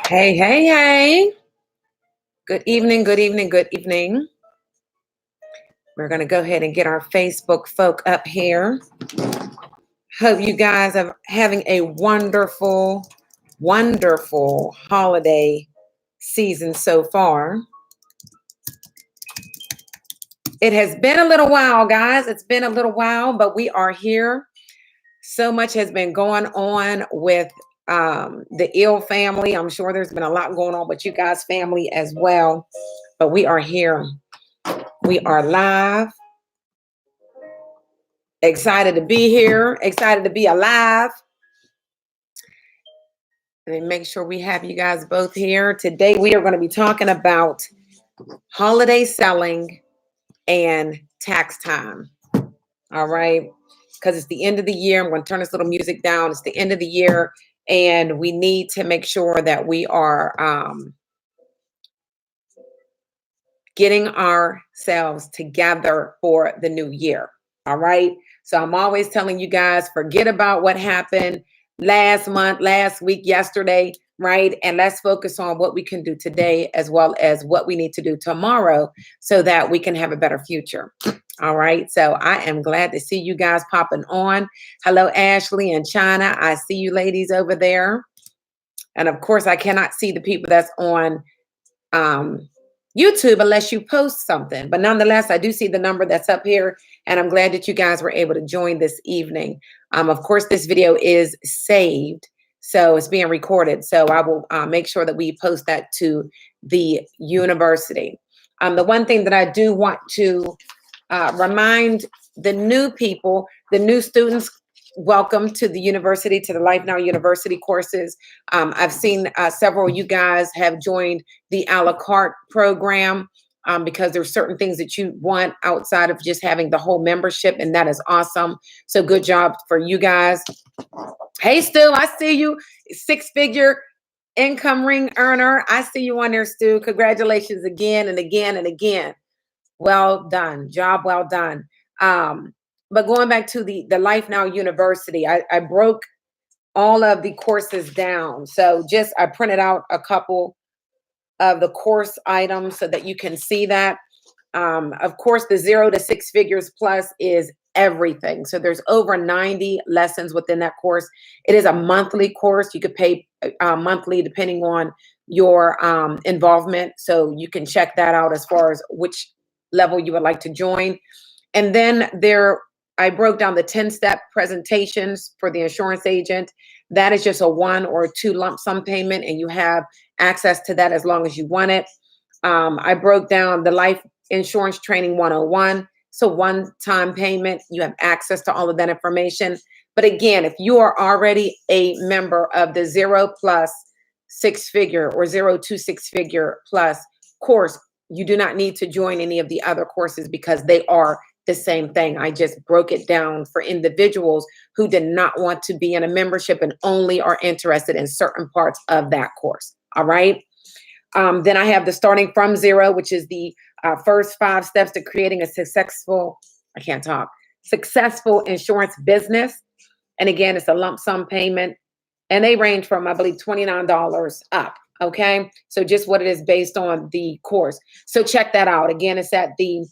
Hey, hey, hey. Good evening, good evening, good evening. We're going to go ahead and get our Facebook folk up here. Hope you guys are having a wonderful, wonderful holiday season so far. It has been a little while, guys. It's been a little while, but we are here. So much has been going on with the ill family. I'm sure there's been a lot going on with you guys' family as well, but we are here. We are live. Excited to be here. Excited to be alive. And make sure we have you guys both here. Today we are going to be talking about holiday selling and tax time. All right. Because it's the end of the year. I'm going to turn this little music down. It's the end of the year. And we need to make sure that we are getting ourselves together for the new year. All right. So I'm always telling you guys, forget about what happened last month, last week, yesterday, right? And let's focus on what we can do today as well as what we need to do tomorrow so that we can have a better future. All right. So I am glad to see you guys popping on. Hello, Ashley and China. I see you ladies over there. And of course, I cannot see the people that's on YouTube unless you post something. But nonetheless, I do see the number that's up here. And I'm glad that you guys were able to join this evening. Of course, this video is saved. So it's being recorded. So I will make sure that we post that to the university. The one thing that I do want to remind the new people, the new students, welcome to the university, to the Life Now University courses. I've seen several of you guys have joined the a la carte program because there's certain things that you want outside of just having the whole membership, and that is awesome. So good job for you guys. Hey, Stu, I see you. Six-figure income ring earner. I see you on there, Stu. Congratulations again and again and again. Well done. Job well done. But going back to the Life Now University, I broke all of the courses down. So I printed out a couple of the course items so that you can see that. Of course, the 0 to 6 figures plus is everything. So there's over 90 lessons within that course. It is a monthly course. You could pay monthly depending on your involvement. So you can check that out as far as which level you would like to join. And then I broke down the 10-step presentations for the insurance agent. That is just a 1 or 2 lump sum payment, and you have access to that as long as you want it. I broke down the life insurance training 101. So one-time payment, you have access to all of that information. But again, if you are already a member of the 0 plus 6-figure or 0 to 6-figure plus course, you do not need to join any of the other courses because they are the same thing. I just broke it down for individuals who did not want to be in a membership and only are interested in certain parts of that course. All right. Then I have the starting from 0, which is the first 5 steps to creating a successful insurance business. And again, it's a lump sum payment, and they range from, I believe, $29 up. Okay. So just what it is based on the course. So check that out. Again, it's at the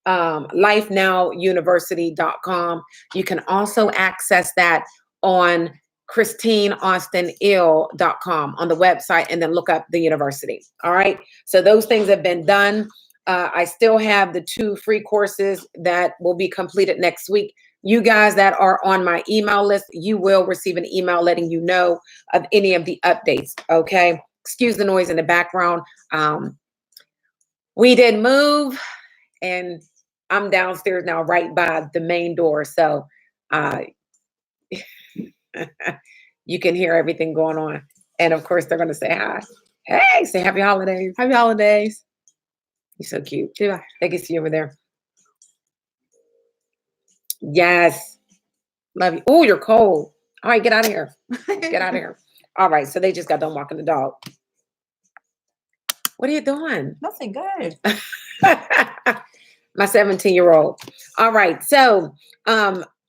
lifenowuniversity.com. You can also access that on ChristineAustinIll.com on the website, and then look up the university. All right. So those things have been done. I still have the 2 free courses that will be completed next week. You guys that are on my email list, you will receive an email letting you know of any of the updates. Okay. Excuse the noise in the background. We did move, and I'm downstairs now right by the main door. So you can hear everything going on. And of course, they're going to say hi. Hey, say happy holidays. Happy holidays. You're so cute. Yeah. They can see you over there. Yes. Love you. Oh, you're cold. All right, get out of here. Get out of here. All right. So they just got done walking the dog. What are you doing? Nothing, good. My 17-year-old. All right. So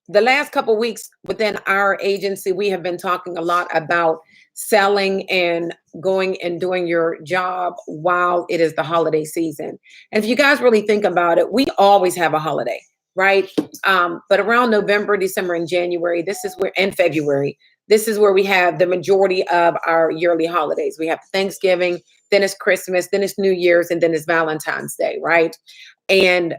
the last couple weeks within our agency, we have been talking a lot about selling and going and doing your job while it is the holiday season. And if you guys really think about it, we always have a holiday, right? But around November, December, and January, this is where, and February, this is where we have the majority of our yearly holidays. We have Thanksgiving, then it's Christmas, then it's New Year's, and then it's Valentine's Day, right? And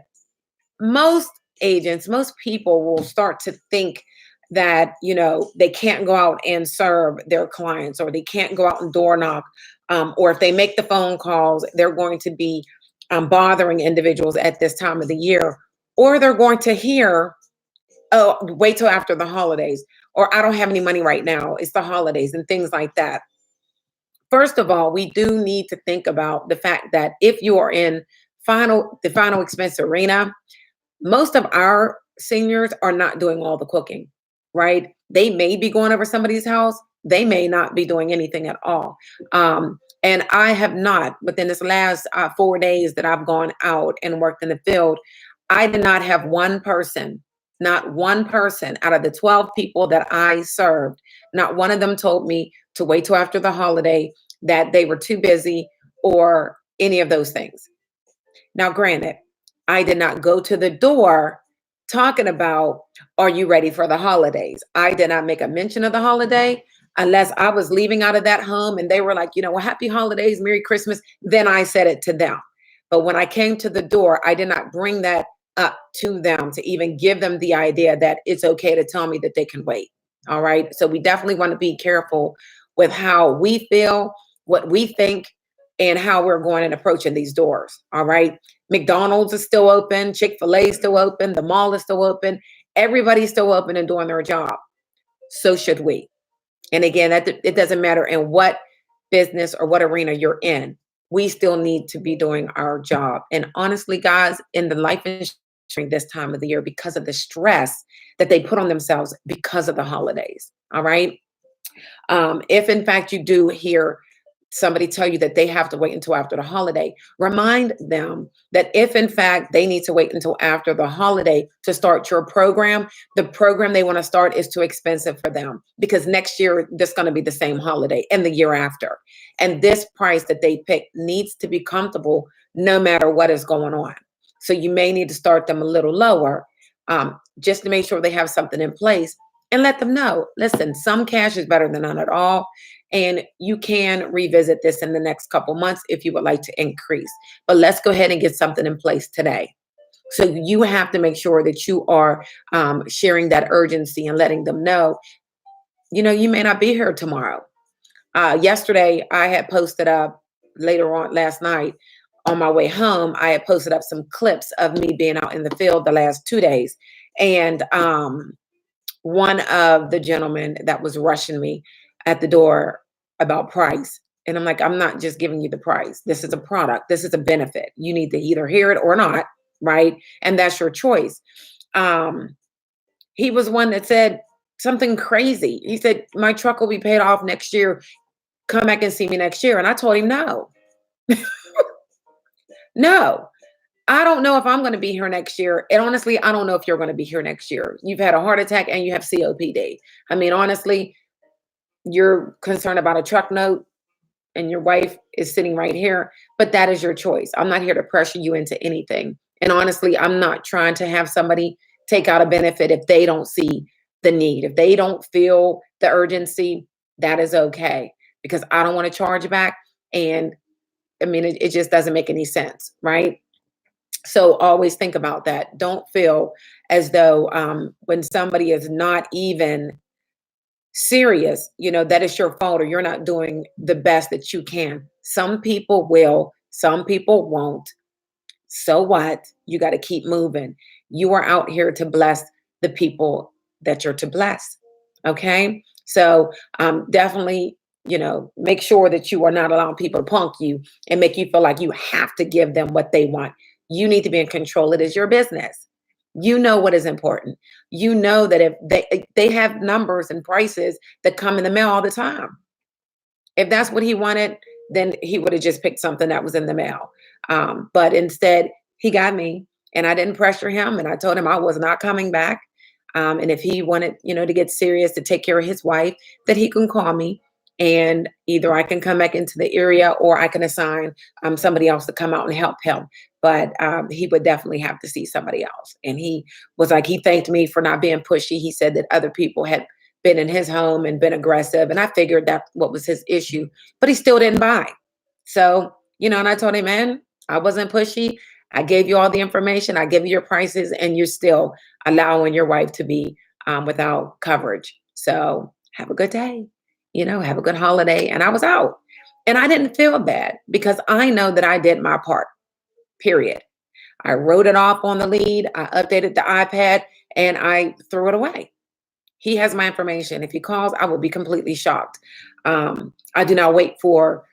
most agents, most people will start to think that, they can't go out and serve their clients, or they can't go out and door knock, or if they make the phone calls, they're going to be bothering individuals at this time of the year, or they're going to hear, oh, wait till after the holidays, or I don't have any money right now, it's the holidays, and things like that. First of all, we do need to think about the fact that if you are in the final expense arena, most of our seniors are not doing all the cooking, right? They may be going over somebody's house. They may not be doing anything at all. And I have not, within this last 4 days that I've gone out and worked in the field, I did not have one person, not one person out of the 12 people that I served, not one of them told me to wait till after the holiday, that they were too busy, or any of those things. Now, granted, I did not go to the door talking about, are you ready for the holidays? I did not make a mention of the holiday unless I was leaving out of that home and they were like, well, happy holidays, Merry Christmas. Then I said it to them. But when I came to the door, I did not bring that up to them to even give them the idea that it's okay to tell me that they can wait. All right. So we definitely want to be careful with how we feel, what we think, and how we're going and approaching these doors. All right. McDonald's is still open. Chick-fil-A is still open. The mall is still open. Everybody's still open and doing their job. So should we. And again, it doesn't matter in what business or what arena you're in. We still need to be doing our job. And honestly, guys, in the life insurance this time of the year, because of the stress that they put on themselves because of the holidays. All right. If in fact you do hear somebody tell you that they have to wait until after the holiday, remind them that if in fact they need to wait until after the holiday to start your program, the program they want to start is too expensive for them, because next year there's going to be the same holiday and the year after. And this price that they pick needs to be comfortable no matter what is going on. So you may need to start them a little lower, just to make sure they have something in place, and let them know, listen, some cash is better than none at all. And you can revisit this in the next couple months if you would like to increase. But let's go ahead and get something in place today. So you have to make sure that you are sharing that urgency and letting them know, you may not be here tomorrow. Yesterday, I had posted up, later on last night, on my way home, I had posted up some clips of me being out in the field the last 2 days. And one of the gentlemen that was rushing me at the door about price. And I'm like, I'm not just giving you the price. This is a product. This is a benefit. You need to either hear it or not, right? And that's your choice. He was one that said something crazy. He said, my truck will be paid off next year. Come back and see me next year. And I told him, no. No. I don't know if I'm going to be here next year. And honestly, I don't know if you're going to be here next year. You've had a heart attack and you have COPD. I mean, honestly, you're concerned about a truck note and your wife is sitting right here, but that is your choice. I'm not here to pressure you into anything. And honestly, I'm not trying to have somebody take out a benefit if they don't see the need. If they don't feel the urgency, that is okay, because I don't want to charge back. And I mean, it just doesn't make any sense, right? So always think about that. Don't feel as though when somebody is not even serious, that is your fault, or you're not doing the best that you can. Some people will, some people won't. So what? You got to keep moving. You are out here to bless the people that you're to bless. Okay. So definitely, make sure that you are not allowing people to punk you and make you feel like you have to give them what they want. You need to be in control. It is your business. You know what is important. You know that if they have numbers and prices that come in the mail all the time. If that's what he wanted, then he would have just picked something that was in the mail. But instead, he got me, and I didn't pressure him. And I told him I was not coming back. And if he wanted, to get serious to take care of his wife, that he can call me, and either I can come back into the area or I can assign somebody else to come out and help him. But he would definitely have to see somebody else. And he was like, he thanked me for not being pushy. He said that other people had been in his home and been aggressive. And I figured that's what was his issue, but he still didn't buy. So, and I told him, man, I wasn't pushy. I gave you all the information. I gave you your prices, and you're still allowing your wife to be without coverage. So have a good day, have a good holiday. And I was out, and I didn't feel bad because I know that I did my part, period. I wrote it off on the lead. I updated the iPad, and I threw it away. He has my information. If he calls, I will be completely shocked. I do not wait for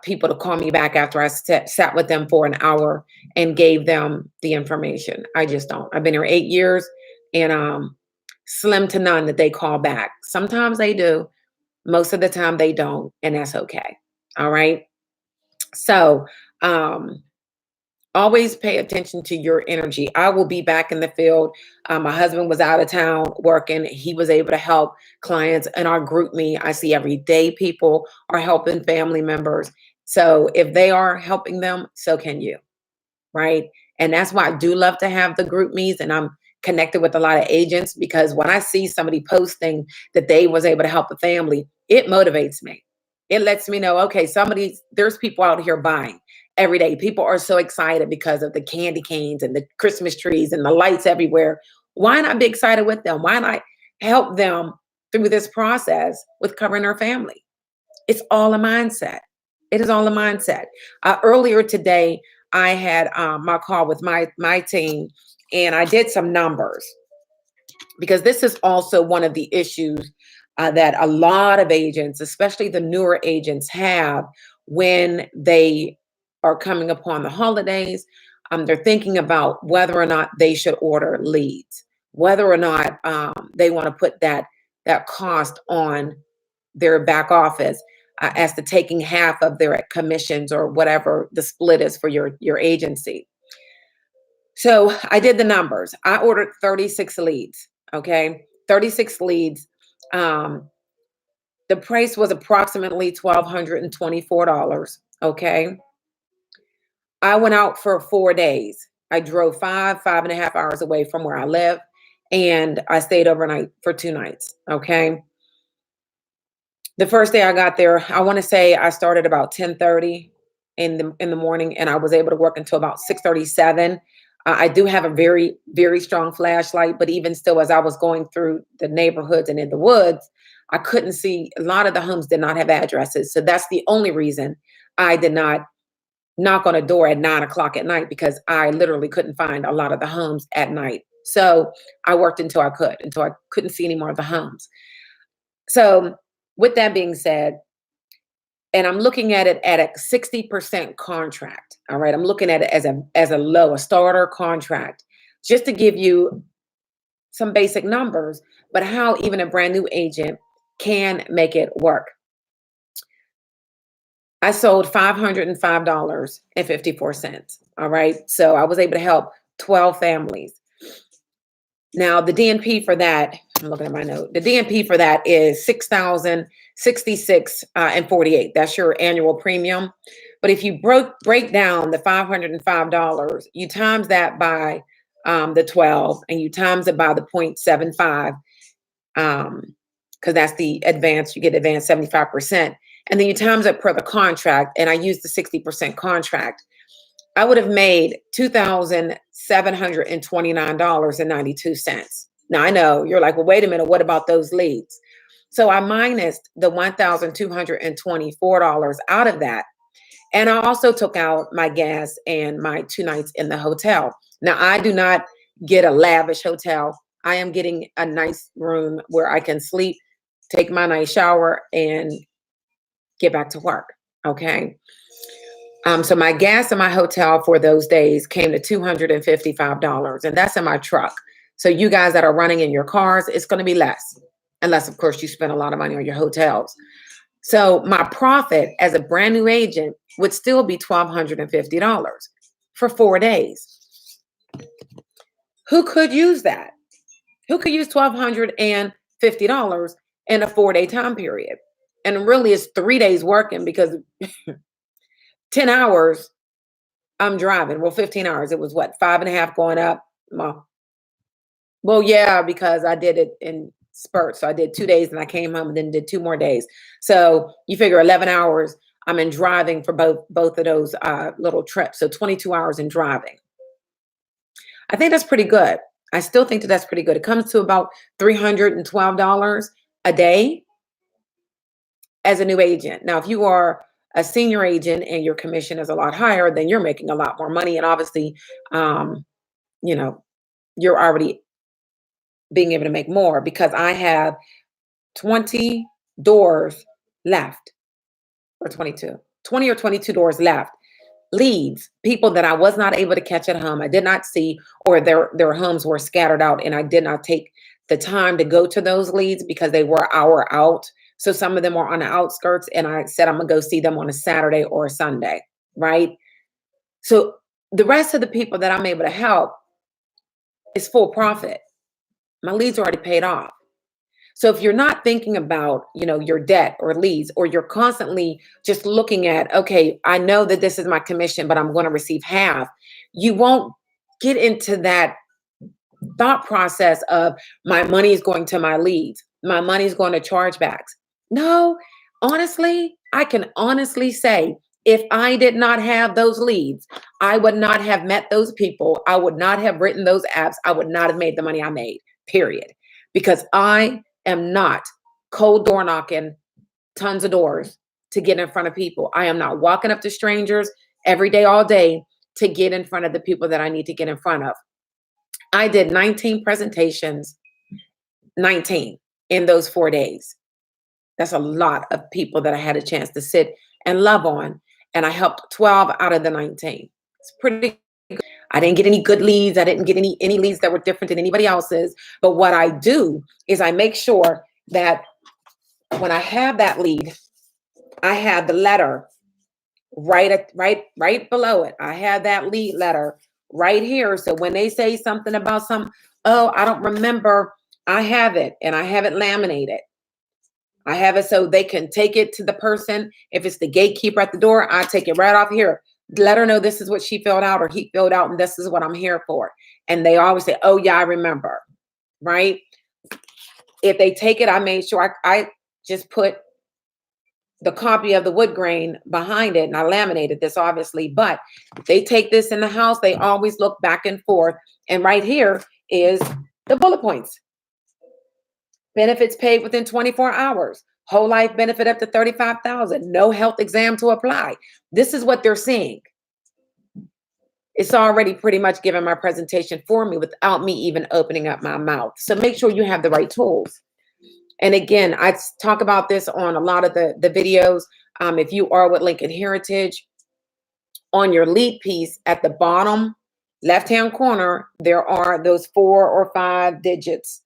people to call me back after I sat with them for an hour and gave them the information. I just don't. I've been here 8 years, and slim to none that they call back. Sometimes they do. Most of the time they don't, and that's okay. All right. So always pay attention to your energy. I will be back in the field. My husband was out of town working. He was able to help clients in our group me. I see every day people are helping family members. So if they are helping them, so can you, right? And that's why I do love to have the group me's, and I'm connected with a lot of agents, because when I see somebody posting that they was able to help a family, it motivates me. It lets me know, okay, there's people out here buying every day. People are so excited because of the candy canes and the Christmas trees and the lights everywhere. Why not be excited with them? Why not help them through this process with covering their family? It's all a mindset. It is all a mindset. Earlier today, I had my call with my team, and I did some numbers, because this is also one of the issues that a lot of agents, especially the newer agents, have when they are coming upon the holidays. They're thinking about whether or not they should order leads, whether or not they want to put that cost on their back office as to taking half of their commissions or whatever the split is for your agency. So I did the numbers. I ordered 36 leads. Okay, 36 leads. The price was approximately $1,224. Okay. I went out for 4 days. I drove 5.5 hours away from where I live, and I stayed overnight for 2 nights. Okay. The first day I got there, I want to say I started about 10:30 in the morning, and I was able to work until about 6:37. I do have a very, very strong flashlight, but even still, as I was going through the neighborhoods and in the woods, I couldn't see. A lot of the homes did not have addresses. So that's the only reason I did not knock on a door at 9 o'clock at night, because I literally couldn't find a lot of the homes at night. So I worked until I couldn't see any more of the homes. So with that being said, and I'm looking at it at a 60% contract. All right. I'm looking at it as a starter contract, just to give you some basic numbers, but how even a brand new agent can make it work. I sold $505.54. All right. So I was able to help 12 families. Now the DNP for that, I'm looking at my note. The DNP for that is $6,066 and 48. That's your annual premium. But if you break down the $505, you times that by the 12, and you times it by the 0.75, because that's the advance. You get advanced 75%, and then you times it per the contract. And I used the 60% contract. I would have made $2,729.92. Now I know you're like, well, wait a minute, what about those leads? So I minused the $1,224 out of that. And I also took out my gas and my 2 nights in the hotel. Now I do not get a lavish hotel. I am getting a nice room where I can sleep, take my nice shower, and get back to work. Okay. So my gas in my hotel for those days came to $255, and that's in my truck. So you guys that are running in your cars, it's going to be less, unless of course you spend a lot of money on your hotels. So my profit as a brand new agent would still be $1,250 for 4 days. Who could use that? Who could use $1,250 in a 4-day time period? And really it's 3 days working because 10 hours I'm driving. Well, 15 hours. It was what, 5.5 going up? Well, yeah, because I did it in spurts. So I did 2 days and I came home and then did 2 more days. So you figure 11 hours I'm in driving for both of those little trips. So 22 hours in driving. I think that's pretty good. I still think that that's pretty good. It comes to about $312 a day as a new agent. Now, if you are a senior agent and your commission is a lot higher, then you're making a lot more money. And obviously, you know, you're already being able to make more because I have 20 doors left, or 22, 20 or 22 doors left. Leads, people that I was not able to catch at home, I did not see, or their homes were scattered out, and I did not take the time to go to those leads because they were hour out. So some of them were on the outskirts, and I said I'm gonna go see them on a Saturday or a Sunday, right? So the rest of the people that I'm able to help is full profit. My leads are already paid off. So if you're not thinking about, your debt or leads, or you're constantly just looking at, okay, I know that this is my commission, but I'm going to receive half, you won't get into that thought process of my money is going to my leads, my money is going to chargebacks. No, honestly, I can honestly say if I did not have those leads, I would not have met those people. I would not have written those apps. I would not have made the money I made, period. Because I am not cold door knocking tons of doors to get in front of people. I am not walking up to strangers every day, all day to get in front of the people that I need to get in front of. I did 19 presentations, 19 in those 4 days. That's a lot of people that I had a chance to sit and love on. And I helped 12 out of the 19. It's pretty good. I didn't get any good leads. I didn't get any leads that were different than anybody else's. But what I do is I make sure that when I have that lead, I have the letter right below it. I have that lead letter right here. So when they say something about oh, I don't remember, I have it, and I have it laminated. I have it so they can take it to the person. If it's the gatekeeper at the door, I take it right off here. Let her know this is what she filled out or he filled out, and this is what I'm here for. And they always say, oh yeah, I remember, right? If they take it, I made sure I just put the copy of the wood grain behind it, and I laminated this obviously, but if they take this in the house, they always look back and forth. And right here is the bullet points. Benefits paid within 24 hours. Whole life benefit up to $35,000. No health exam to apply. This is what they're seeing. It's already pretty much given my presentation for me without me even opening up my mouth. So make sure you have the right tools. And again, I talk about this on a lot of the videos. If you are with Lincoln Heritage, on your lead piece at the bottom left-hand corner, there are those 4 or 5 digits.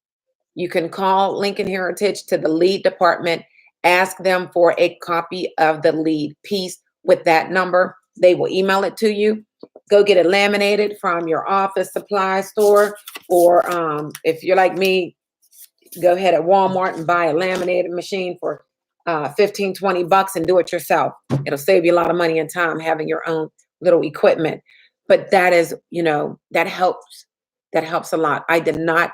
You can call Lincoln Heritage to the lead department, ask them for a copy of the lead piece with that number. They will email it to you. Go get it laminated from your office supply store, or if you're like me, go ahead at Walmart and buy a laminated machine for 15, 20 bucks and do it yourself. It'll save you a lot of money and time having your own little equipment. But that is, that helps. That helps a lot. I did not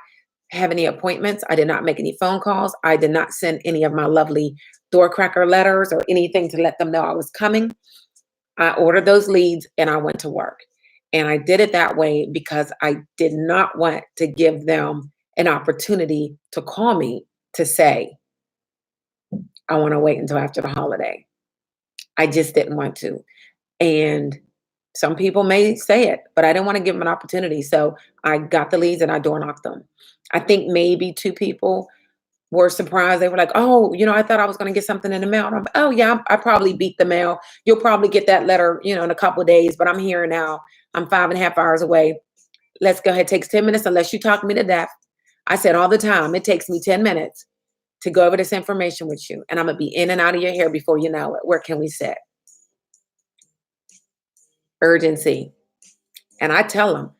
have any appointments. I did not make any phone calls. I did not send any of my lovely door cracker letters or anything to let them know I was coming. I ordered those leads and I went to work. And I did it that way because I did not want to give them an opportunity to call me to say, I want to wait until after the holiday. I just didn't want to. And some people may say it, but I didn't want to give them an opportunity. So I got the leads and I door knocked them. I think maybe 2 people were surprised. They were like, oh, I thought I was going to get something in the mail. And I'm like, oh yeah, I probably beat the mail. You'll probably get that letter, in a couple of days, but I'm here now. I'm 5.5 hours away. Let's go ahead. It takes 10 minutes unless you talk me to death. I said all the time, it takes me 10 minutes to go over this information with you. And I'm going to be in and out of your hair before you know it. Where can we sit? Urgency. And I tell them,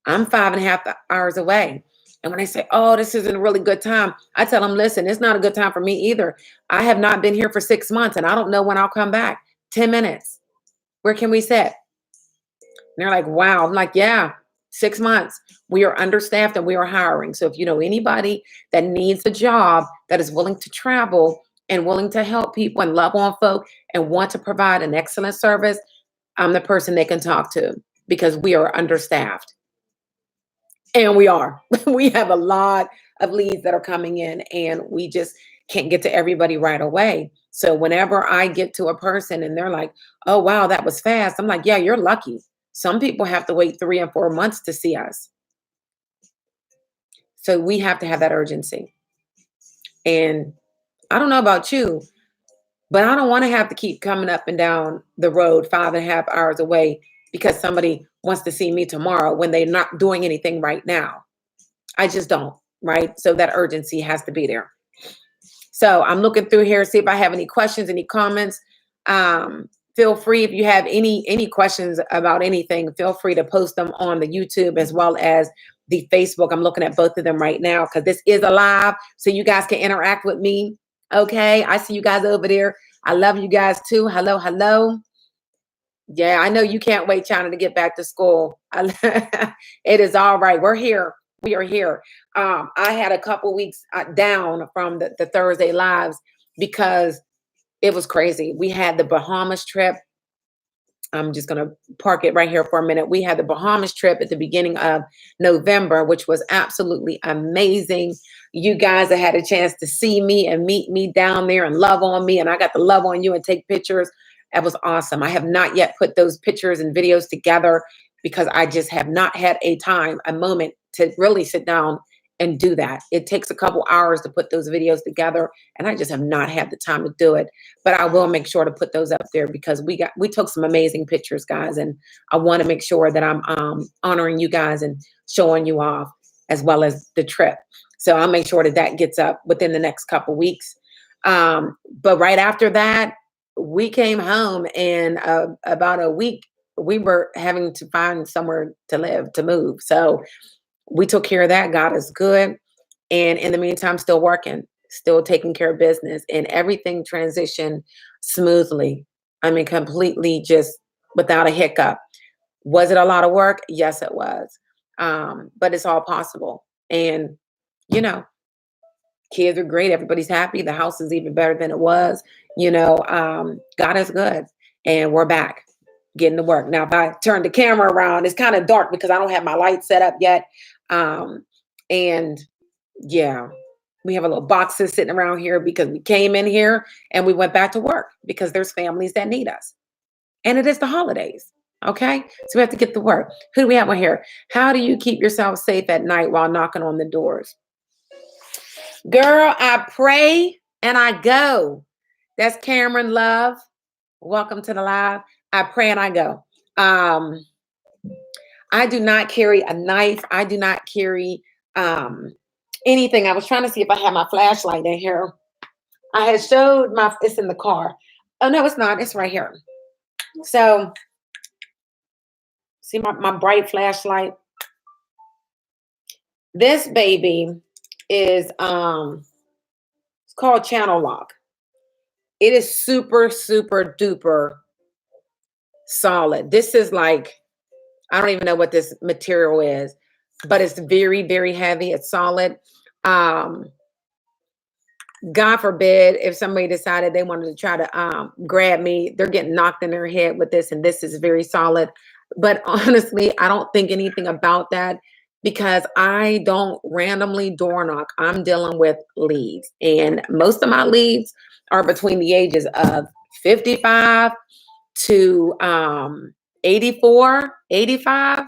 I'm 5.5 hours away. And when they say, oh, this isn't a really good time, I tell them, listen, it's not a good time for me either. I have not been here for 6 months and I don't know when I'll come back. 10 minutes. Where can we sit? And they're like, wow. I'm like, yeah, 6 months. We are understaffed and we are hiring. So if you know anybody that needs a job that is willing to travel and willing to help people and love on folk and want to provide an excellent service, I'm the person they can talk to because we are understaffed. And we are. We have a lot of leads that are coming in and we just can't get to everybody right away. So whenever I get to a person and they're like, oh, wow, that was fast. I'm like, yeah, you're lucky. Some people have to wait 3 and 4 months to see us. So we have to have that urgency. And I don't know about you, but I don't want to have to keep coming up and down the road 5.5 hours away because somebody wants to see me tomorrow when they're not doing anything right now. I just don't, right? So that urgency has to be there. So I'm looking through here, see if I have any questions, any comments. Feel free, if you have any questions about anything, feel free to post them on the YouTube as well as the Facebook. I'm looking at both of them right now because this is a live, so you guys can interact with me. Okay, I see you guys over there. I love you guys too. Hello, hello. Yeah, I know you can't wait, China, to get back to school. It is all right. We're here. We are here. I had a couple weeks down from the Thursday lives because it was crazy. We had the Bahamas trip. I'm just going to park it right here for a minute. We had the Bahamas trip at the beginning of November, which was absolutely amazing. You guys have had a chance to see me and meet me down there and love on me. And I got to love on you and take pictures. That was awesome. I have not yet put those pictures and videos together because I just have not had a moment to really sit down and do that. It takes a couple hours to put those videos together, and I just have not had the time to do it. But I will make sure to put those up there because we took some amazing pictures, guys, and I want to make sure that I'm honoring you guys and showing you off as well as the trip. So I'll make sure that that gets up within the next couple weeks. But right after that, we came home, and about a week, we were having to find somewhere to live, to move. So we took care of that. God is good. And in the meantime, still working, still taking care of business, and everything transitioned smoothly. I mean, completely just without a hiccup. Was it a lot of work? Yes, it was. But it's all possible. And, you know, kids are great. Everybody's happy. The house is even better than it was. God is good. And we're back getting to work. Now, if I turn the camera around, it's kind of dark because I don't have my light set up yet. And yeah, we have a little boxes sitting around here because we came in here and we went back to work because there's families that need us. And it is the holidays. Okay. So we have to get to work. Who do we have on here? How do you keep yourself safe at night while knocking on the doors? Girl, I pray and I go. That's Cameron Love. Welcome to the live. I pray and I go. I do not carry a knife. I do not carry anything. I was trying to see if I had my flashlight in here. I had showed it's in the car. Oh, no, it's not. It's right here. So, see my bright flashlight? This baby is, it's called Channel Lock. It is super, super duper solid. This is like, I don't even know what this material is, but it's very, very heavy. It's solid. God forbid if somebody decided they wanted to try to grab me, they're getting knocked in their head with this, and this is very solid. But honestly, I don't think anything about that because I don't randomly door knock. I'm dealing with leads, and most of my leads are between the ages of 55 to 84, 85.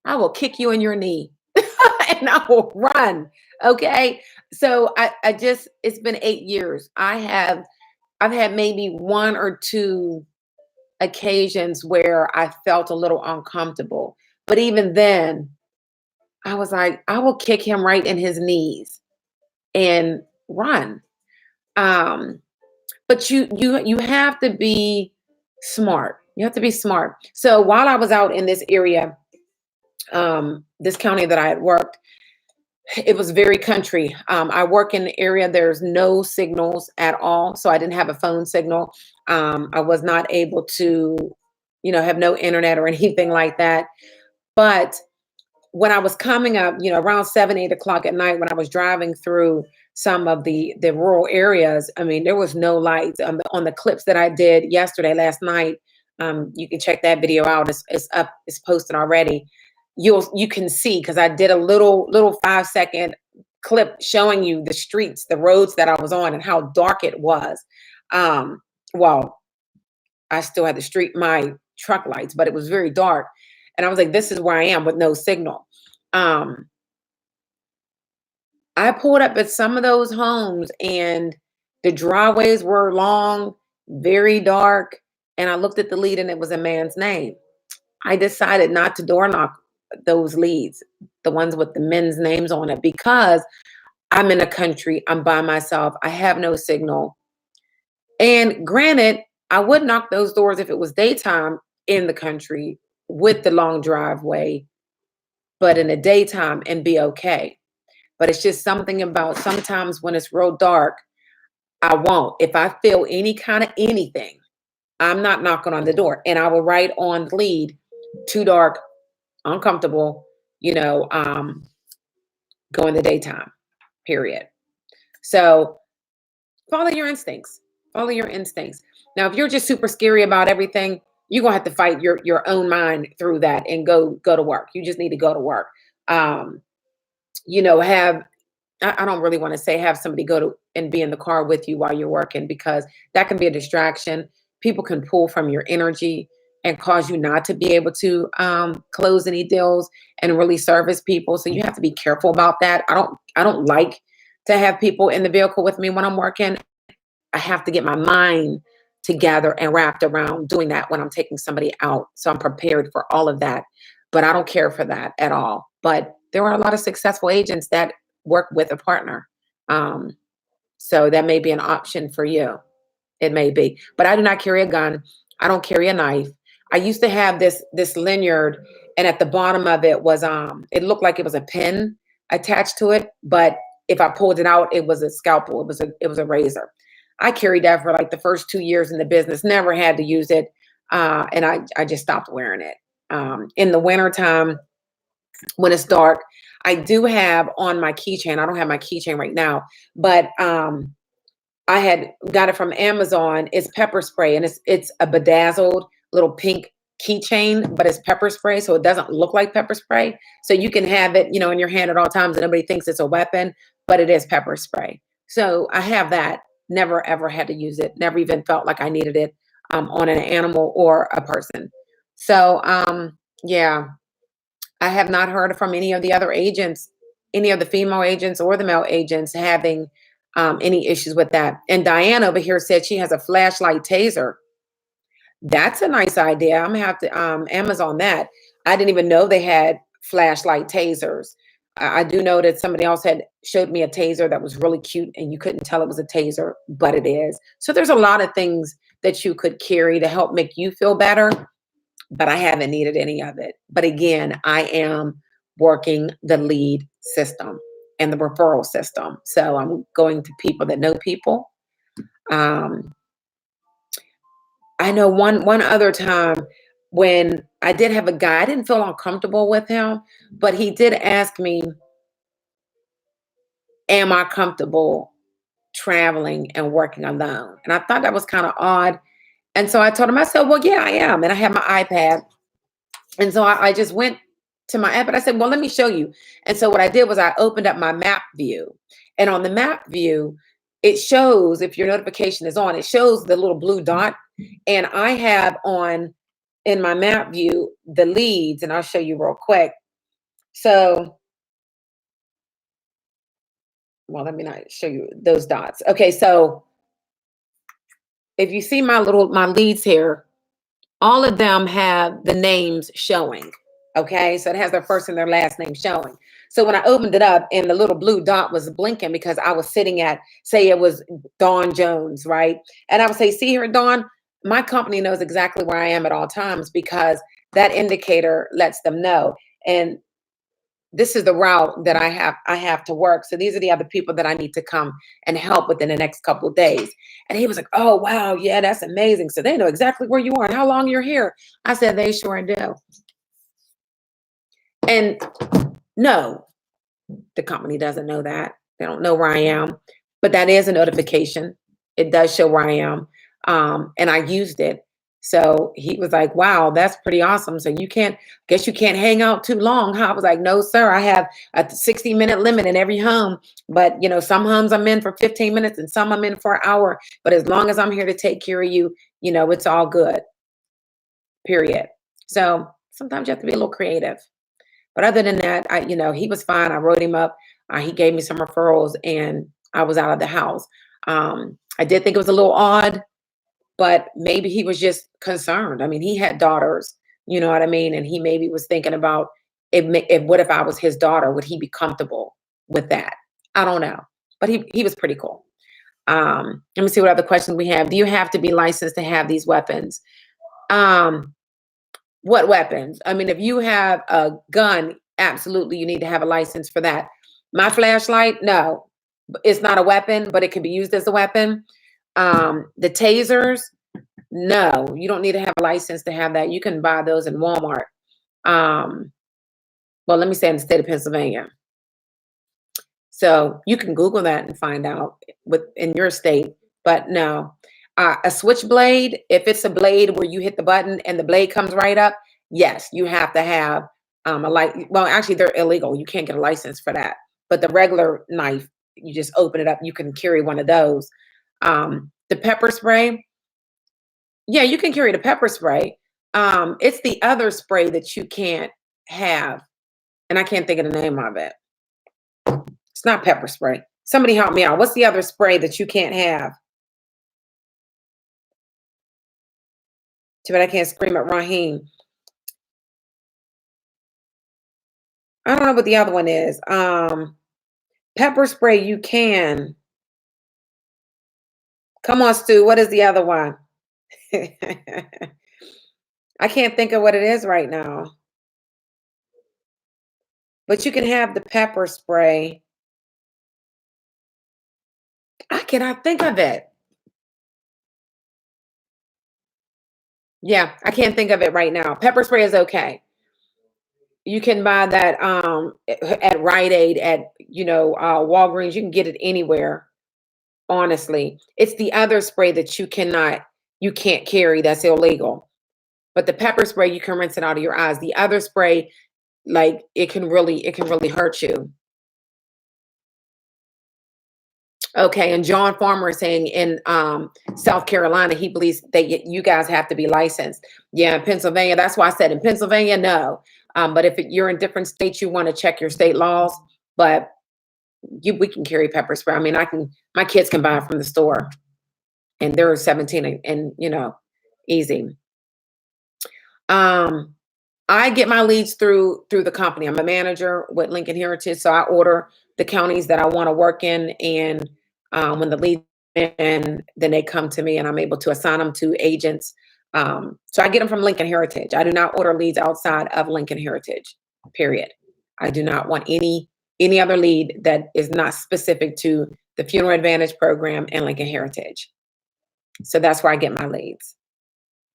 I will kick you in your knee and I will run. Okay. So I just, it's been 8 years. I've had maybe 1 or 2 occasions where I felt a little uncomfortable. But even then, I was like, I will kick him right in his knees and run. But you have to be smart. You have to be smart. So while I was out in this area, this county that I had worked, it was very country. I work in the area, there's no signals at all. So I didn't have a phone signal. I was not able to, have no internet or anything like that. But when I was coming up, around 7, 8 o'clock at night, when I was driving through some of the rural areas, I mean, there was no lights on the clips that I did yesterday, last night. You can check that video out. It's up, it's posted already. You can see, because I did a little 5-second clip showing you the streets, the roads that I was on, and how dark it was. Well, I still had my truck lights, but it was very dark. And I was like, this is where I am with no signal. I pulled up at some of those homes and the driveways were long, very dark. And I looked at the lead and it was a man's name. I decided not to door knock those leads, the ones with the men's names on it, because I'm in a country, I'm by myself, I have no signal. And granted, I would knock those doors if it was daytime in the country with the long driveway, but in the daytime and be okay. But it's just something about sometimes when it's real dark, I won't. If I feel any kind of anything, I'm not knocking on the door. And I will write on the lead, too dark, uncomfortable, go in the daytime, period. So follow your instincts. Follow your instincts. Now, if you're just super scary about everything, you're gonna have to fight your own mind through that and go to work. You just need to go to work. I don't really want to say have somebody go to and be in the car with you while you're working, because that can be a distraction. People can pull from your energy and cause you not to be able to close any deals and really service people. So you have to be careful about that. I don't like to have people in the vehicle with me when I'm working. I have to get my mind together and wrapped around doing that when I'm taking somebody out. So I'm prepared for all of that. But I don't care for that at all. But there are a lot of successful agents that work with a partner. So that may be an option for you. It may be. But I do not carry a gun. I don't carry a knife. I used to have this lanyard, and at the bottom of it was it looked like it was a pin attached to it, but if I pulled it out, it was a scalpel. It was a razor. I carried that for like the first 2 years in the business, never had to use it. And I just stopped wearing it. In the wintertime, when it's dark, I do have on my keychain. I don't have my keychain right now, but I had got it from Amazon. It's pepper spray, and it's a bedazzled little pink keychain, but it's pepper spray, so it doesn't look like pepper spray. So you can have it, in your hand at all times, and nobody thinks it's a weapon, but it is pepper spray. So I have that. Never ever had to use it. Never even felt like I needed it on an animal or a person. So yeah, I have not heard from any of the other agents, any of the female agents or the male agents having any issues with that. And Diane over here said she has a flashlight taser. That's a nice idea. I'm gonna have to Amazon that. I didn't even know they had flashlight tasers. I do know that somebody else had showed me a taser that was really cute, and you couldn't tell it was a taser, but it is. So there's a lot of things that you could carry to help make you feel better, but I haven't needed any of it. But again, I am working the lead system and the referral system. So I'm going to people that know people. I know one other time when I did have a guy, I didn't feel uncomfortable with him, but he did ask me, am I comfortable traveling and working alone? And I thought that was kind of odd. And so I told him, I said, well, yeah, I am. And I had my iPad. And so I just went to my app and I said, well, let me show you. And so what I did was I opened up my map view. And on the map view, it shows, if your notification is on, it shows the little blue dot. And I have on in my map view the leads, and I'll show you real quick. So, well, let me not show you those dots. Okay, so if you see my leads here, all of them have the names showing. Okay, so it has their first and their last name showing. So when I opened it up and the little blue dot was blinking because I was sitting at, say it was Dawn Jones, right? And I would say, see here, Dawn, my company knows exactly where I am at all times because that indicator lets them know. And this is the route that I have to work. So these are the other people that I need to come and help within the next couple of days. And he was like, oh, wow, yeah, that's amazing. So they know exactly where you are and how long you're here. I said, they sure do. And no, the company doesn't know that. They don't know where I am, but that is a notification. It does show where I am. And I used it. So he was like, wow, that's pretty awesome. So guess you can't hang out too long, huh? I was like, no, sir, I have a 60-minute limit in every home. But, some homes I'm in for 15 minutes and some I'm in for an hour. But as long as I'm here to take care of you, it's all good, period. So sometimes you have to be a little creative. But other than that, he was fine. I wrote him up. He gave me some referrals and I was out of the house. I did think it was a little odd, but maybe he was just concerned. I mean, he had daughters, you know what I mean? And he maybe was thinking about what if I was his daughter, would he be comfortable with that? I don't know, but he was pretty cool. Let me see what other questions we have. Do you have to be licensed to have these weapons? What weapons? I mean, if you have a gun, absolutely, you need to have a license for that. My flashlight, no, it's not a weapon, but it can be used as a weapon. The tasers, no, you don't need to have a license to have that. You can buy those in Walmart. Well, let me say in the state of Pennsylvania. So you can Google that and find out in your state, but no. A switchblade, if it's a blade where you hit the button and the blade comes right up, yes, you have to have well, actually they're illegal. You can't get a license for that. But the regular knife, you just open it up, you can carry one of those. The pepper spray, yeah, you can carry the pepper spray. It's the other spray that you can't have, and I can't think of the name of it. It's not pepper spray. Somebody help me out. What's the other spray that you can't have? But I can't scream at Raheem. I don't know what the other one is. Pepper spray, you can. Come on, Stu. What is the other one? I can't think of what it is right now. But you can have the pepper spray. I cannot think of it. Yeah, I can't think of it right now. Pepper spray is okay. You can buy that at Rite Aid, at Walgreens. You can get it anywhere. Honestly, it's the other spray that you can't carry. That's illegal. But the pepper spray, you can rinse it out of your eyes. The other spray, like it can really hurt you. Okay, and John Farmer is saying in South Carolina, he believes that you guys have to be licensed. Yeah, in Pennsylvania, that's why I said in Pennsylvania, no. But if you're in different states, you want to check your state laws. But we can carry pepper spray. I mean, my kids can buy it from the store, and they're 17 and easy. I get my leads through the company. I'm a manager with Lincoln Heritage, so I order the counties that I want to work in, and when the leads and then they come to me, and I'm able to assign them to agents. So I get them from Lincoln Heritage. I do not order leads outside of Lincoln Heritage. Period. I do not want any other lead that is not specific to the Funeral Advantage program and Lincoln Heritage. So that's where I get my leads.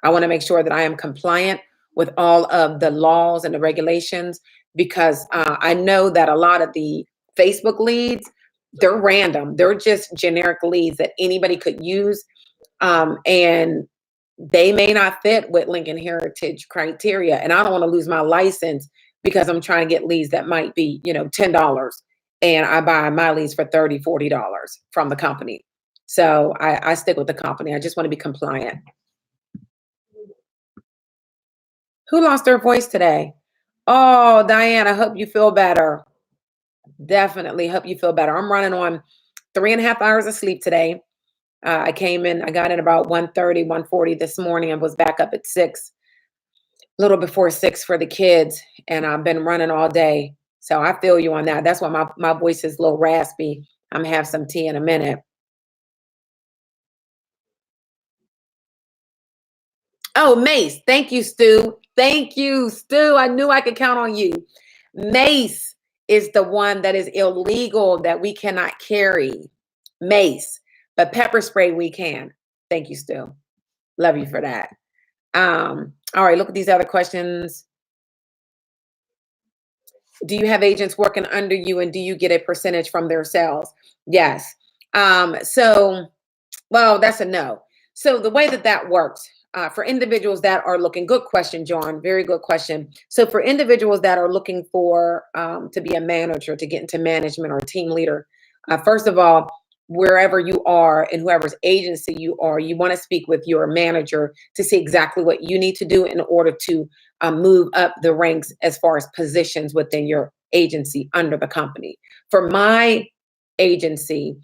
I want to make sure that I am compliant with all of the laws and the regulations, because I know that a lot of the Facebook leads, they're random. They're just generic leads that anybody could use. And they may not fit with Lincoln Heritage criteria. And I don't want to lose my license because I'm trying to get leads that might be, $10. And I buy my leads for $30, $40 from the company. So I stick with the company. I just want to be compliant. Who lost their voice today? Oh, Diane, I hope you feel better. Definitely hope you feel better. I'm running on 3.5 hours of sleep today. I got in about 1:30, 1:40 this morning, and was back up at 6, a little before 6 for the kids. And I've been running all day. So I feel you on that. That's why my voice is a little raspy. I'm gonna have some tea in a minute. Oh, Mace. Thank you, Stu. Thank you, Stu. I knew I could count on you. Mace is the one that is illegal that we cannot carry. Mace. But pepper spray we can. Thank you, Stu. Love you for that. All right, look at these other questions. Do you have agents working under you and do you get a percentage from their sales? Yes. Well, that's a no. So the way that works for individuals that are looking, good question, John, very good question. So for individuals that are looking for to be a manager, to get into management or team leader, first of all, wherever you are and whoever's agency you are, you want to speak with your manager to see exactly what you need to do in order to move up the ranks as far as positions within your agency under the company. For my agency,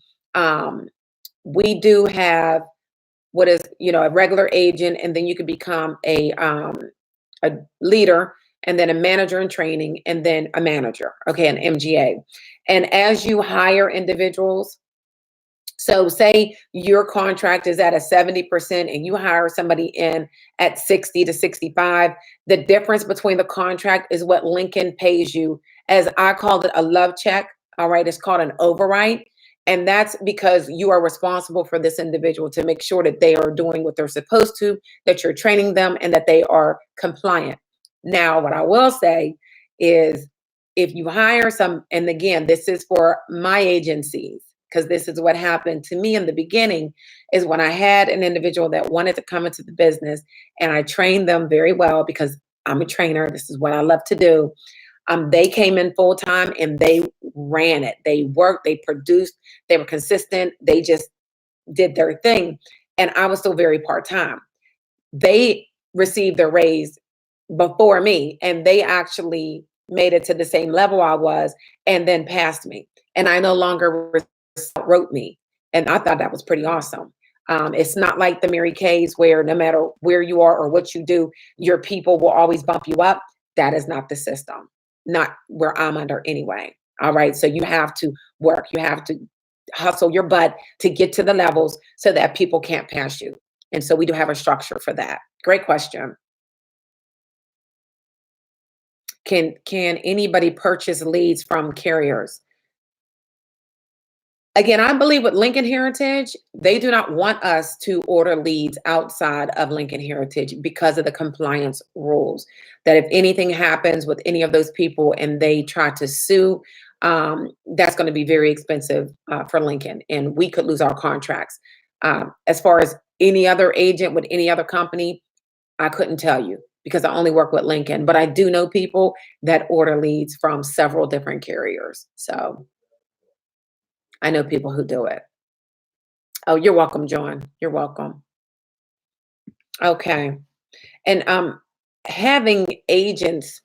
we do have what is, a regular agent, and then you can become a leader, and then a manager in training, and then a manager, okay, an MGA. And as you hire individuals, so say your contract is at a 70% and you hire somebody in at 60 to 65, the difference between the contract is what Lincoln pays you, as I called it, a love check. All right, it's called an override. And that's because you are responsible for this individual to make sure that they are doing what they're supposed to, that you're training them, and that they are compliant. Now, what I will say is if you hire some, and again, this is for my agencies, because this is what happened to me in the beginning, is when I had an individual that wanted to come into the business and I trained them very well because I'm a trainer. This is what I love to do. They came in full time and they ran it. They worked, they produced, they were consistent. They just did their thing. And I was still very part-time. They received their raise before me, and they actually made it to the same level I was and then passed me. And I no longer wrote me. And I thought that was pretty awesome. It's not like the Mary Kay's where no matter where you are or what you do, your people will always bump you up. That is not the system, not where I'm under anyway. All right. So you have to work. You have to hustle your butt to get to the levels so that people can't pass you. And so we do have a structure for that. Great question. Can anybody purchase leads from carriers? Again, I believe with Lincoln Heritage, they do not want us to order leads outside of Lincoln Heritage because of the compliance rules. That if anything happens with any of those people and they try to sue, that's going to be very expensive for Lincoln, and we could lose our contracts. As far as any other agent with any other company, I couldn't tell you because I only work with Lincoln, but I do know people that order leads from several different carriers. So I know people who do it. Oh, you're welcome, John. You're welcome. Okay. And having agents,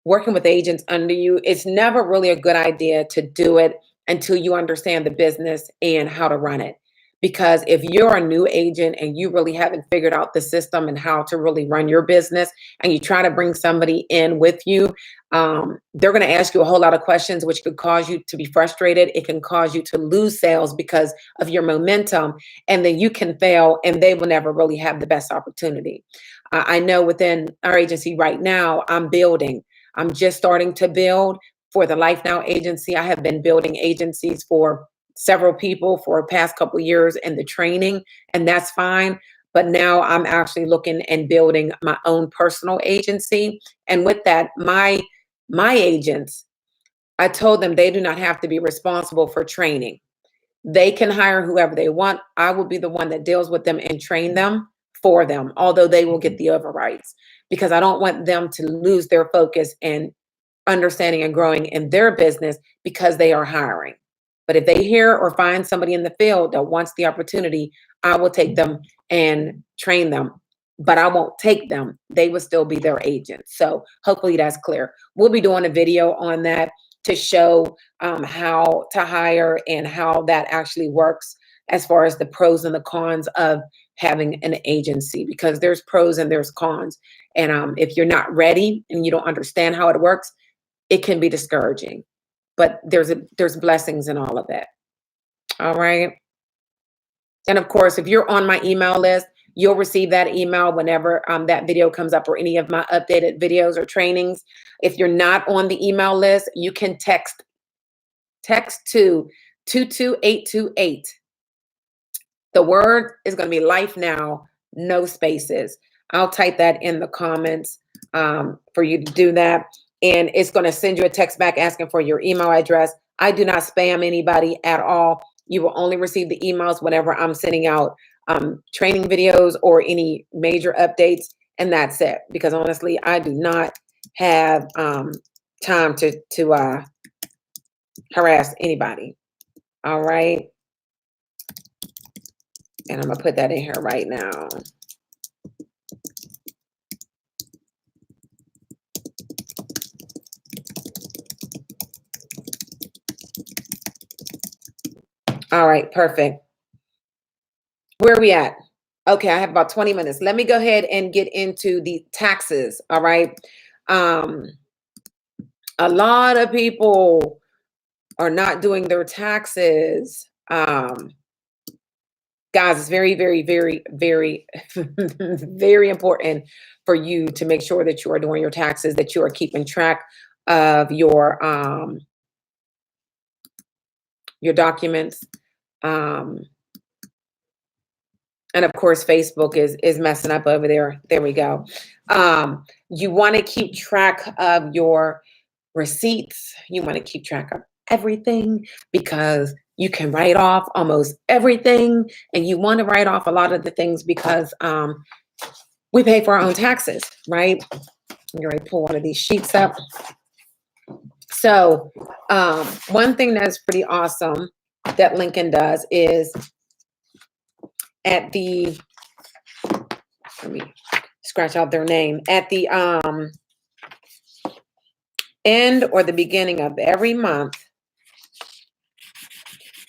working with agents under you, it's never really a good idea to do it until you understand the business and how to run it. Because if you're a new agent and you really haven't figured out the system and how to really run your business, and you try to bring somebody in with you, they're going to ask you a whole lot of questions, which could cause you to be frustrated. It can cause you to lose sales because of your momentum, and then you can fail and they will never really have the best opportunity. I know within our agency right now, I'm building. I'm just starting to build for the Life Now agency. I have been building agencies for several people for the past couple of years in the training, and that's fine. But now I'm actually looking and building my own personal agency. And with that, my agents, I told them they do not have to be responsible for training. They can hire whoever they want. I will be the one that deals with them and train them for them, although they will get the overrides, because I don't want them to lose their focus and understanding and growing in their business because they are hiring. But if they hear or find somebody in the field that wants the opportunity, I will take them and train them, but I won't take them. They will still be their agents. So hopefully that's clear. We'll be doing a video on that to show how to hire and how that actually works as far as the pros and the cons of having an agency, because there's pros and there's cons. And if you're not ready and you don't understand how it works, it can be discouraging. But there's blessings in all of it. All right. And of course, if you're on my email list, You'll receive that email whenever that video comes up or any of my updated videos or trainings. If you're not on the email list, you can text to 22828. The word is going to be life now, no spaces. I'll type that in the comments for you to do that. And it's going to send you a text back asking for your email address. I do not spam anybody at all. You will only receive the emails whenever I'm sending out training videos or any major updates. And that's it. Because honestly, I do not have time to harass anybody. All right. And I'm going to put that in here right now. All right, perfect. Where are we at? Okay, I have about 20 minutes. Let me go ahead and get into the taxes. All right. A lot of people are not doing their taxes. Guys, it's very, very, very, very, very important for you to make sure that you are doing your taxes, that you are keeping track of your documents. And of course, Facebook is messing up over there. There we go. You want to keep track of your receipts. You want to keep track of everything because you can write off almost everything. And you want to write off a lot of the things because we pay for our own taxes, right? I'm going to pull one of these sheets up. So one thing that's pretty awesome that Lincoln does is at the, let me scratch out their name, at the end or the beginning of every month,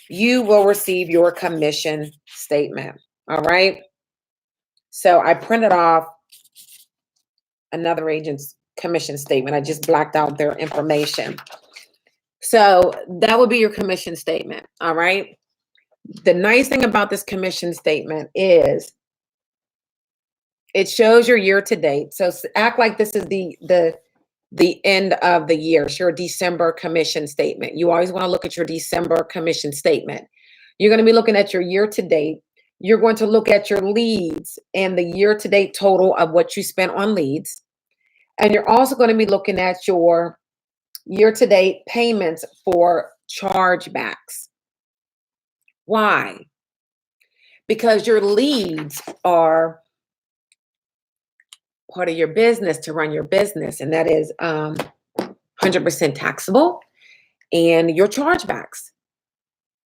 you will receive your commission statement. All right. So I printed off another agent's commission statement. I just blacked out their information. So that would be your commission statement. All right. The nice thing about this commission statement is it shows your year to date. So act like this is the end of the year. It's your December commission statement. You always want to look at your December commission statement. You're going to be looking at your year to date. You're going to look at your leads and the year to date total of what you spent on leads. And you're also going to be looking at your year to date payments for chargebacks. Why? Because your leads are part of your business to run your business, and that is 100% taxable. And your chargebacks,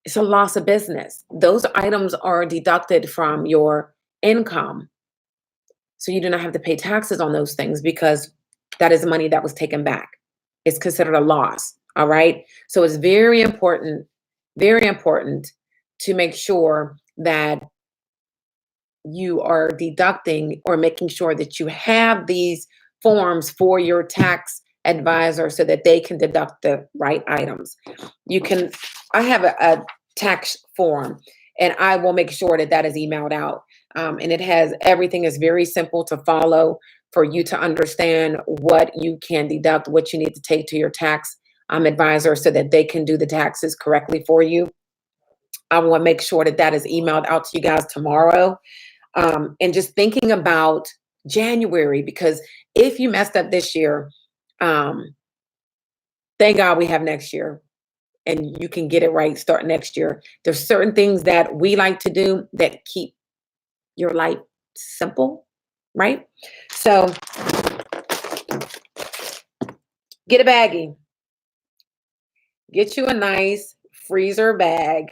it's a loss of business. Those items are deducted from your income. So you do not have to pay taxes on those things because that is money that was taken back. It's considered a loss. All right. So it's very important to make sure that you are deducting or making sure that you have these forms for your tax advisor so that they can deduct the right items. I have a tax form and I will make sure that that is emailed out. And it has everything is very simple to follow for you to understand what you can deduct, what you need to take to your tax advisor so that they can do the taxes correctly for you. I want to make sure that that is emailed out to you guys tomorrow. And just thinking about January, because if you messed up this year, thank God we have next year and you can get it right, start next year. There's certain things that we like to do that keep your life simple, right? So get a baggie. Get you a nice freezer bag.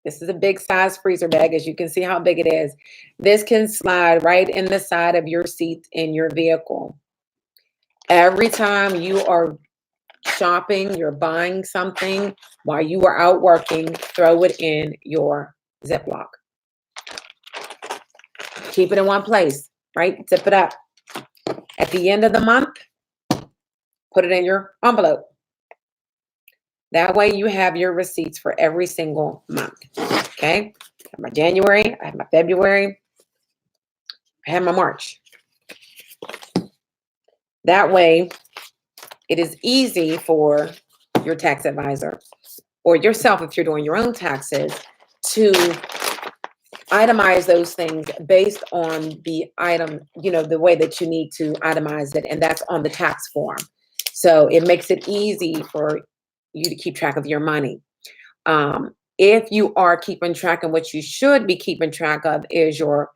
This is a big size freezer bag, as you can see how big it is. This can slide right in the side of your seat in your vehicle. Every time you are shopping, you're buying something while you are out working, throw it in your Ziploc. Keep it in one place, right? Zip it up. At the end of the month, put it in your envelope. That way you have your receipts for every single month. Okay? I have my January, I have my February, I have my March. That way, it is easy for your tax advisor or yourself, if you're doing your own taxes, to itemize those things based on the item, the way that you need to itemize it, and that's on the tax form. So it makes it easy for you to keep track of your money. If you are keeping track of what you should be keeping track of is your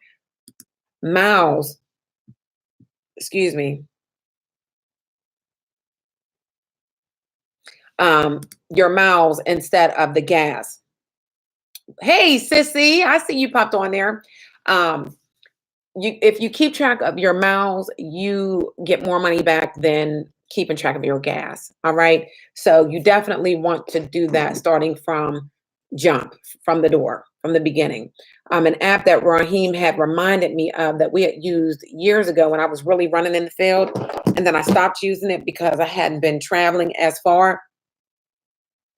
miles, excuse me, your miles instead of the gas. Hey, sissy, I see you popped on there. If you keep track of your miles, you get more money back than keeping track of your gas. All right. So you definitely want to do that starting from from the door, from the beginning. An app that Raheem had reminded me of that we had used years ago when I was really running in the field, and then I stopped using it because I hadn't been traveling as far.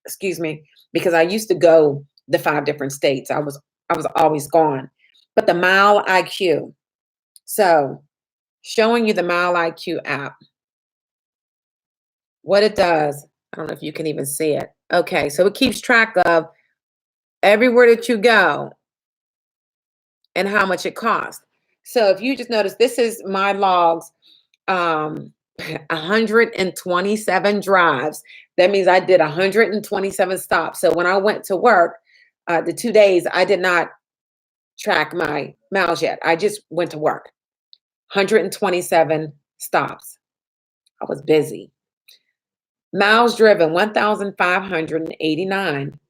Excuse me, because I used to go the 5 different states. I was always gone. But the Mile IQ. So showing you the Mile IQ app. What it does, I don't know if you can even see it. Okay, so it keeps track of everywhere that you go and how much it costs. So if you just notice, this is my logs, 127 drives. That means I did 127 stops. So when I went to work, the 2 days, I did not track my miles yet. I just went to work. 127 stops. I was busy. Miles driven, 1,589.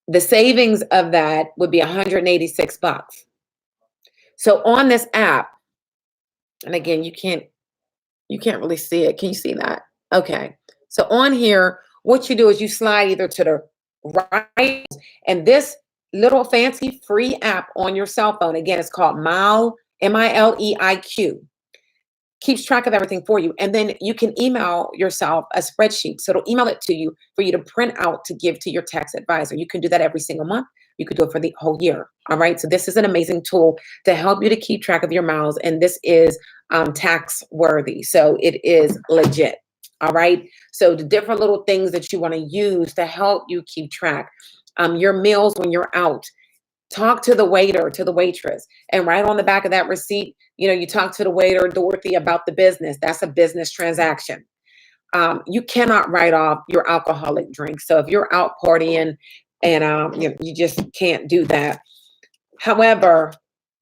The savings of that would be $186. So on this app, and again, you can't really see it. Can you see that? Okay. So on here, what you do is you slide either to the right, and this little fancy free app on your cell phone, again, it's called Mile, MILEIQ. Keeps track of everything for you. And then you can email yourself a spreadsheet. So it'll email it to you for you to print out to give to your tax advisor. You can do that every single month. You could do it for the whole year. All right. So this is an amazing tool to help you to keep track of your miles. And this is tax worthy. So it is legit. All right. So the different little things that you want to use to help you keep track. Your meals when you're out. Talk to the waiter, to the waitress, and right on the back of that receipt, you talk to the waiter, Dorothy, about the business. That's a business transaction. You cannot write off your alcoholic drink. So if you're out partying and you just can't do that. However,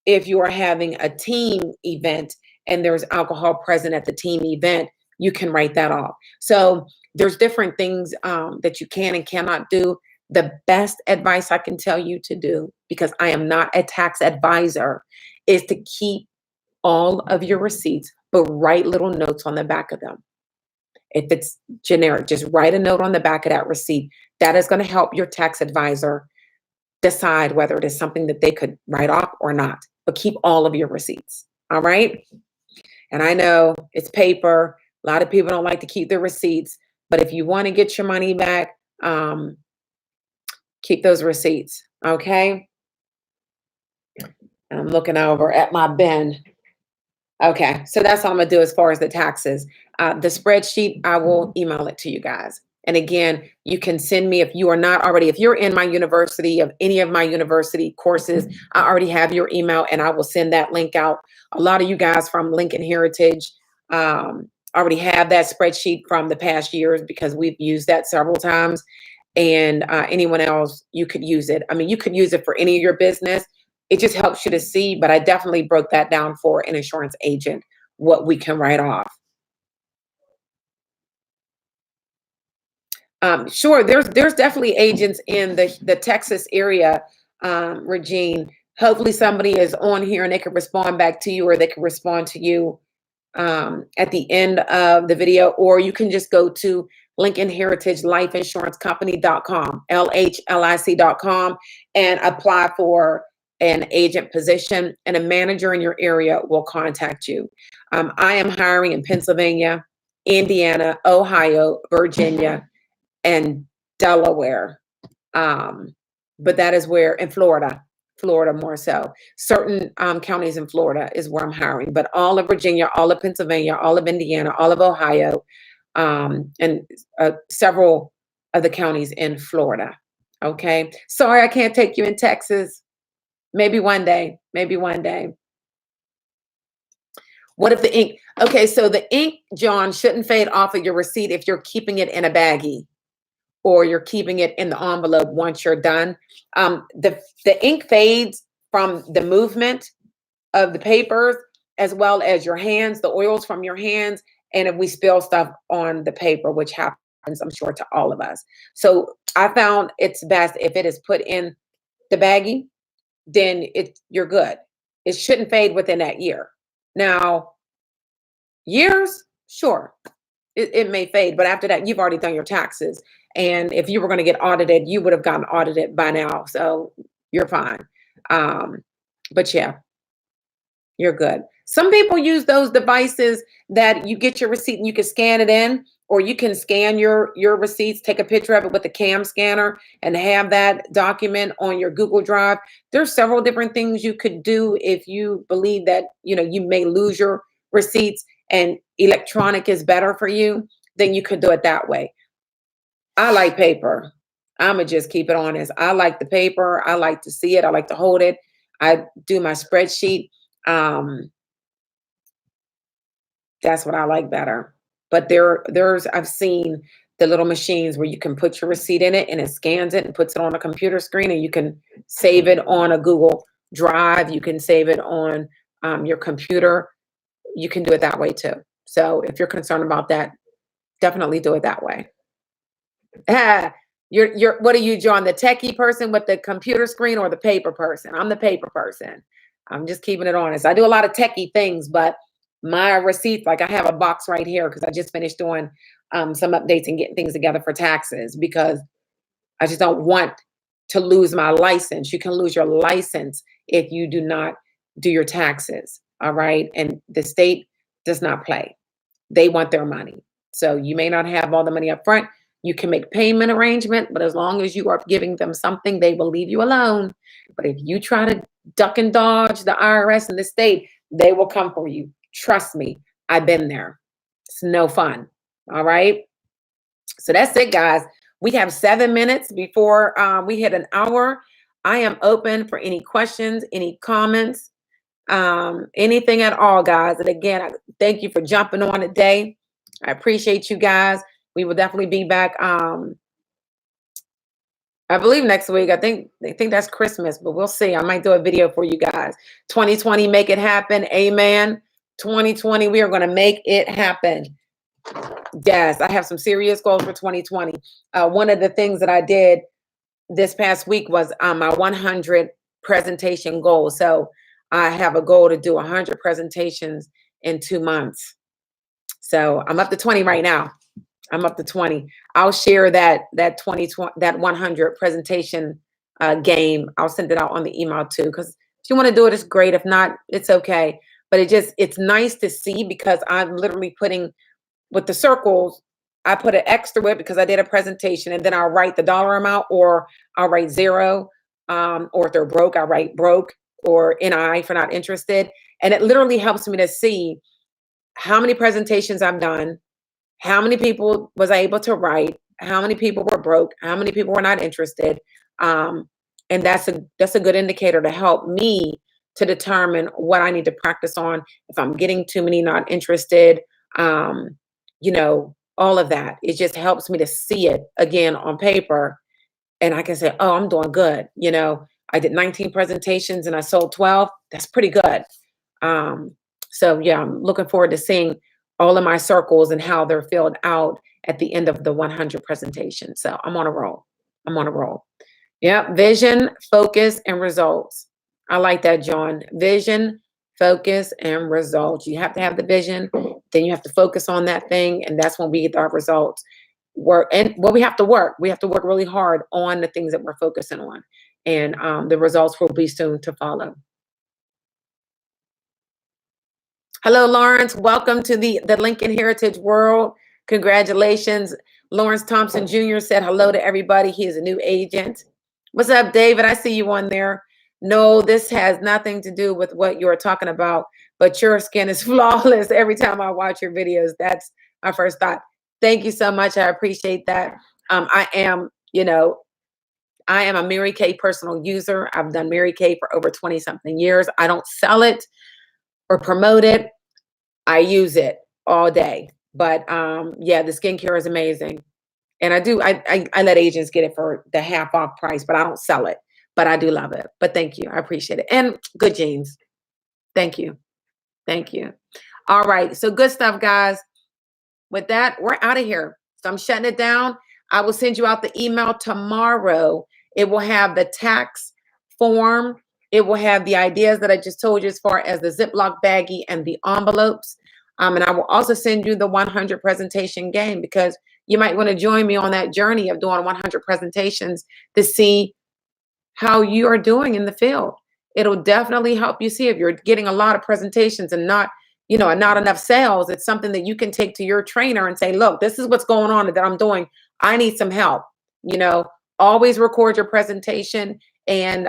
if you are having a team event and there's alcohol present at the team event, you can write that off. So there's different things that you can and cannot do. The best advice I can tell you to do, because I am not a tax advisor, is to keep all of your receipts, but write little notes on the back of them. If it's generic, just write a note on the back of that receipt. That is going to help your tax advisor decide whether it is something that they could write off or not, but keep all of your receipts. All right. And I know it's paper. A lot of people don't like to keep their receipts, but if you want to get your money back, keep those receipts, okay? I'm looking over at my bin. Okay, so that's all I'm gonna do as far as the taxes. The spreadsheet, I will email it to you guys. And again, you can send me, if you are not already, if you're in my university, of any of my university courses, I already have your email and I will send that link out. A lot of you guys from Lincoln Heritage already have that spreadsheet from the past years because we've used that several times. And anyone else, you could use it. I mean, you could use it for any of your business. It just helps you to see, but I definitely broke that down for an insurance agent, what we can write off. Sure, there's definitely agents in the Texas area, Regine. Hopefully somebody is on here and they can respond back to you, or they can respond to you at the end of the video, or you can just go to Lincoln Heritage Life Insurance Company.com, LHLIC.com, and apply for an agent position, and a manager in your area will contact you. I am hiring in Pennsylvania, Indiana, Ohio, Virginia, and Delaware. But that is where, in Florida. Florida more so. Certain counties in Florida is where I'm hiring, but all of Virginia, all of Pennsylvania, all of Indiana, all of Ohio, and several of the counties in Florida. Okay. Sorry, I can't take you in Texas. Maybe one day. Maybe one day. What if the ink? Okay, so the ink, John, shouldn't fade off of your receipt if you're keeping it in a baggie or you're keeping it in the envelope once you're done. The ink fades from the movement of the papers as well as your hands, the oils from your hands, and if we spill stuff on the paper, which happens, I'm sure, to all of us. So I found it's best if it is put in the baggie, then you're good. It shouldn't fade within that year. Now, years, sure, it may fade, but after that, you've already done your taxes. And if you were going to get audited, you would have gotten audited by now. So you're fine. But yeah, you're good. Some people use those devices that you get your receipt and you can scan it in, or you can scan your receipts, take a picture of it with the cam scanner and have that document on your Google Drive. There's several different things you could do if you believe that, you may lose your receipts and electronic is better for you, then you could do it that way. I like paper. I'ma just keep it honest. I like the paper. I like to see it. I like to hold it. I do my spreadsheet. That's what I like better. But I've seen the little machines where you can put your receipt in it and it scans it and puts it on a computer screen, and you can save it on a Google Drive. You can save it on your computer. You can do it that way too. So if you're concerned about that, definitely do it that way. What are you, John? The techie person with the computer screen or the paper person? I'm the paper person. I'm just keeping it honest. I do a lot of techie things, but my receipts, like I have a box right here because I just finished doing some updates and getting things together for taxes because I just don't want to lose my license. You can lose your license if you do not do your taxes. All right. And the state does not play. They want their money. So you may not have all the money up front. You can make payment arrangement, but as long as you are giving them something, they will leave you alone. But if you try to duck and dodge the IRS and the state, they will come for you. Trust me, I've been there. It's no fun. All right. So that's it, guys. We have 7 minutes before we hit an hour. I am open for any questions, any comments, anything at all, guys. And again, I thank you for jumping on today. I appreciate you guys. We will definitely be back. I believe next week. I think that's Christmas, but we'll see. I might do a video for you guys. 2020, make it happen. Amen. 2020, we are going to make it happen. Yes, I have some serious goals for 2020. One of the things that I did this past week was my 100 presentation goal. So I have a goal to do 100 presentations in 2 months. So I'm up to 20 right now. I'm up to 20. I'll share that 100 presentation game. I'll send it out on the email too, because if you want to do it, it's great. If not, it's okay. But it's nice to see, because I'm literally putting with the circles, I put an X through it because I did a presentation, and then I'll write the dollar amount, or I'll write 0. Or if they're broke, I write broke, or NI for not interested. And it literally helps me to see how many presentations I've done, how many people was I able to write, how many people were broke, how many people were not interested. And that's a good indicator to help me to determine what I need to practice on. If I'm getting too many not interested, all of that. It just helps me to see it again on paper. And I can say, oh, I'm doing good. I did 19 presentations and I sold 12. That's pretty good. So yeah, I'm looking forward to seeing all of my circles and how they're filled out at the end of the 100 presentations. So I'm on a roll. Yeah. Vision, focus, and results. I like that, John. Vision, focus, and results. You have to have the vision, then you have to focus on that thing, and that's when we get our results. We have to work. We have to work really hard on the things that we're focusing on, and the results will be soon to follow. Hello, Lawrence. Welcome to the Lincoln Heritage World. Congratulations. Lawrence Thompson Jr. said hello to everybody. He is a new agent. What's up, David? I see you on there. No, this has nothing to do with what you're talking about, but your skin is flawless every time I watch your videos. That's my first thought. Thank you so much. I appreciate that. I am, I am a Mary Kay personal user. I've done Mary Kay for over 20 something years. I don't sell it or promote it. I use it all day. But yeah, the skincare is amazing. And I let agents get it for the half off price, but I don't sell it. But I do love it. But thank you. I appreciate it. And good jeans. Thank you. Thank you. All right. So good stuff, guys. With that, we're out of here. So I'm shutting it down. I will send you out the email tomorrow. It will have the tax form. It will have the ideas that I just told you as far as the Ziploc baggie and the envelopes. And I will also send you the 100 presentation game, because you might want to join me on that journey of doing 100 presentations to see how you are doing in the field. It'll definitely help you see if you're getting a lot of presentations and not, and not enough sales. It's something that you can take to your trainer and say, look, this is what's going on that I'm doing. I need some help. Always record your presentation. And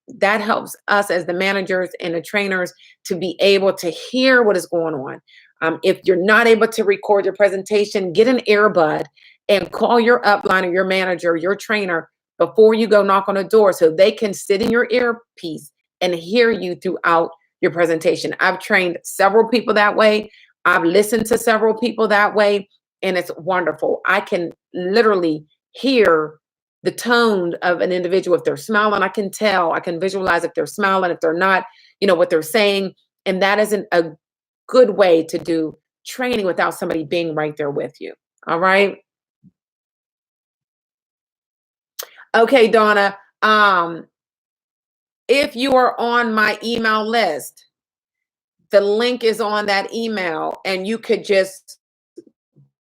that helps us as the managers and the trainers to be able to hear what is going on. If you're not able to record your presentation, get an earbud and call your upline or your manager, your trainer, before you go knock on a door, so they can sit in your earpiece and hear you throughout your presentation. I've trained several people that way. I've listened to several people that way, and it's wonderful. I can literally hear the tone of an individual. If they're smiling, I can tell. I can visualize if they're smiling, if they're not, what they're saying. And that isn't a good way to do training without somebody being right there with you. All right. Okay, Donna. If you are on my email list, the link is on that email, and you could just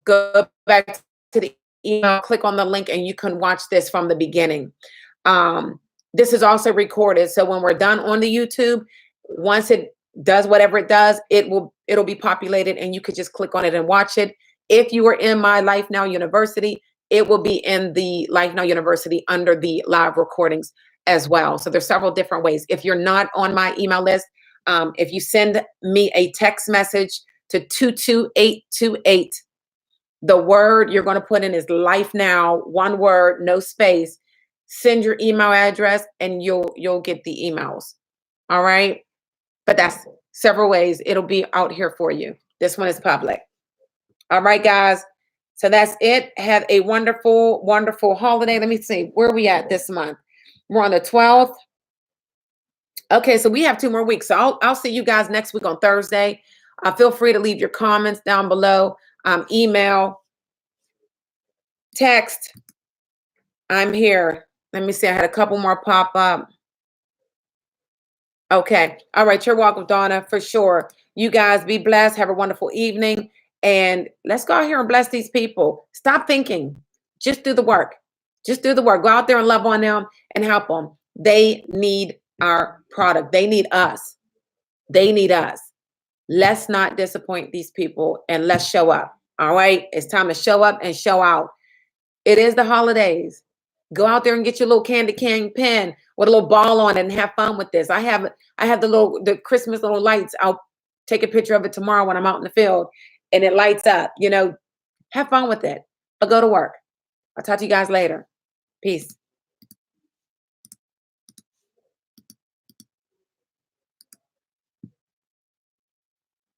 go back to the email, click on the link, and you can watch this from the beginning. This is also recorded, so when we're done on the YouTube, once it does whatever it does, it'll be populated, and you could just click on it and watch it. If you are in my Life Now University, it will be in the Life Now University under the live recordings as well. So there's several different ways. If you're not on my email list, if you send me a text message to 22828, the word you're going to put in is Life Now, one word, no space. Send your email address and you'll get the emails. All right. But that's several ways. It'll be out here for you. This one is public. All right, guys. So that's it. Have a wonderful, wonderful holiday. Let me see. Where are we at this month? We're on the 12th. Okay, so we have 2 more weeks. So I'll see you guys next week on Thursday. Feel free to leave your comments down below. Email, text. I'm here. Let me see. I had a couple more pop up. Okay. All right. You're welcome, Donna, for sure. You guys be blessed. Have a wonderful evening. And let's go out here and bless these people. Stop thinking. Just do the work. Just do the work. Go out there and love on them and help them. They need our product. They need us. They need us. Let's not disappoint these people, and let's show up. All right. It's time to show up and show out. It is the holidays. Go out there and get your little candy cane pen with a little ball on it and have fun with this. I have the Christmas little lights. I'll take a picture of it tomorrow when I'm out in the field and it lights up. Have fun with it. But go to work. I'll talk to you guys later. Peace.